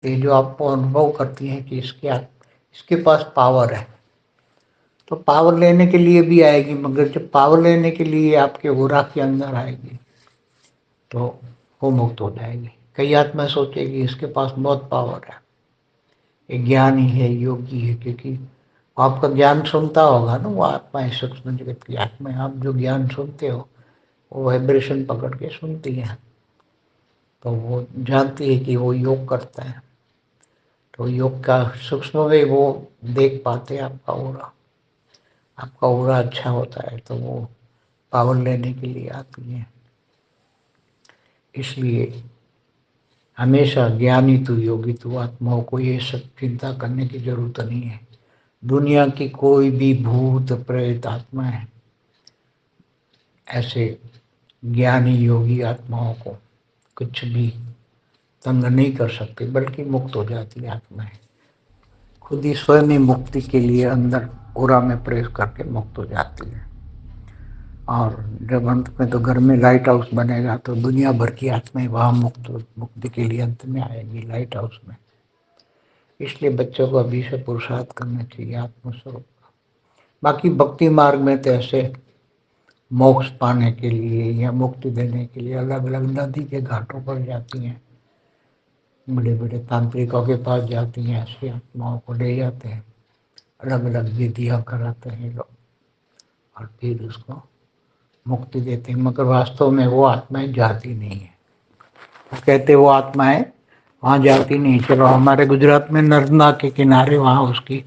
ये जो आपको अनुभव करती हैं कि इसके पास पावर है, तो पावर लेने के लिए भी आएगी, मगर जब पावर लेने के लिए आपके ओरा के अंदर आएगी तो वो मुक्त हो जाएगी। कई आत्मा सोचेगी इसके पास बहुत पावर है, ये ज्ञानी है, योगी है, क्योंकि आपका ज्ञान सुनता होगा ना, वो आत्मा है, सूक्ष्म जगत की आत्मा है। आप जो ज्ञान सुनते हो वो वाइब्रेशन पकड़ के सुनती है, तो वो जानती है कि वो योग करता है, तो योग का सूक्ष्म में वो देख पाते हैं आपका ओरा अच्छा होता है तो वो पावर लेने के लिए आती है। इसलिए हमेशा ज्ञानी तू योगी तू आत्माओं को ये सब चिंता करने की जरूरत नहीं है। दुनिया की कोई भी भूत प्रेत आत्मा है, ऐसे ज्ञानी योगी आत्माओं को कुछ भी तंग नहीं कर सकते, बल्कि मुक्त हो जाती है आत्माएं। खुद ही स्वयं ही मुक्ति के लिए अंदर ओरा में प्रवेश करके मुक्त हो जाती है। और जब अंत में तो घर में लाइट हाउस बनेगा तो दुनिया भर की आत्माएं वहाँ मुक्ति के लिए अंत में आएगी लाइट हाउस में। इसलिए बच्चों को अभी से पुरुषार्थ करना चाहिए आत्मस्वरूप। बाकी भक्ति मार्ग में तो ऐसे मोक्ष पाने के लिए या मुक्ति देने के लिए अलग अलग नदी के घाटों पर जाती हैं, बड़े बड़े तांत्रिकों के पास जाती हैं, ऐसी आत्माओं को ले जाते हैं, अलग अलग विधियां कराते हैं लोग और फिर उसको मुक्ति देते हैं। मगर वास्तव में वो आत्माएं जाती नहीं है। वो कहते वो आत्माएं वहाँ जाती नहीं। चलो हमारे गुजरात में नर्मदा के किनारे वहाँ उसकी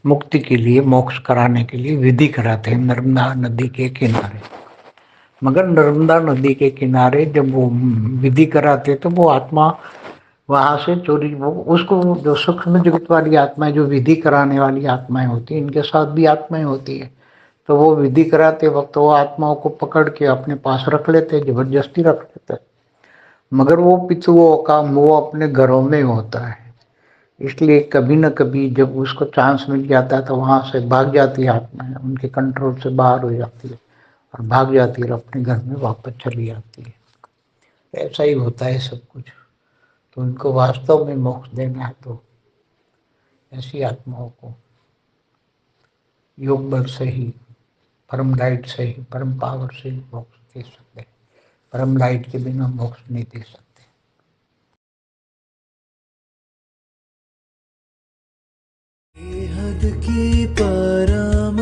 मुक्ति के लिए, मोक्ष कराने के लिए विधि कराते हैं नर्मदा नदी के किनारे। मगर नर्मदा नदी के किनारे जब वो विधि कराते तो वो आत्मा वहां से चोरी, वो उसको जो सूक्ष्म जगत वाली आत्माएं, जो विधि कराने वाली आत्माएं होती हैं, इनके साथ भी आत्माएं होती है, तो वो विधि कराते वक्त वो आत्माओं को पकड़ के अपने पास रख लेते, जबरदस्ती रख लेते। मगर वो पितुओं का मोह अपने घरों में होता है, इसलिए कभी न कभी जब उसको चांस मिल जाता है तो वहां से भाग जाती है आत्माएं, उनके कंट्रोल से बाहर हो जाती है और भाग जाती है और अपने घर में वापस चली आती है। ऐसा ही होता है सब कुछ। तो उनको वास्तव में मोक्ष देना है तो ऐसी आत्माओं को योग बल से ही, परम लाइट से ही, परम पावर से ही मोक्ष दे सकते हैं। परम लाइट के बिना मोक्ष नहीं दे सकते। बेहद की परम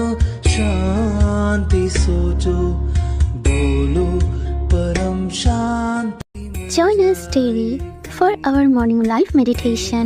शांति सोचो, बोलो परम शांति। Join us daily for our morning life meditation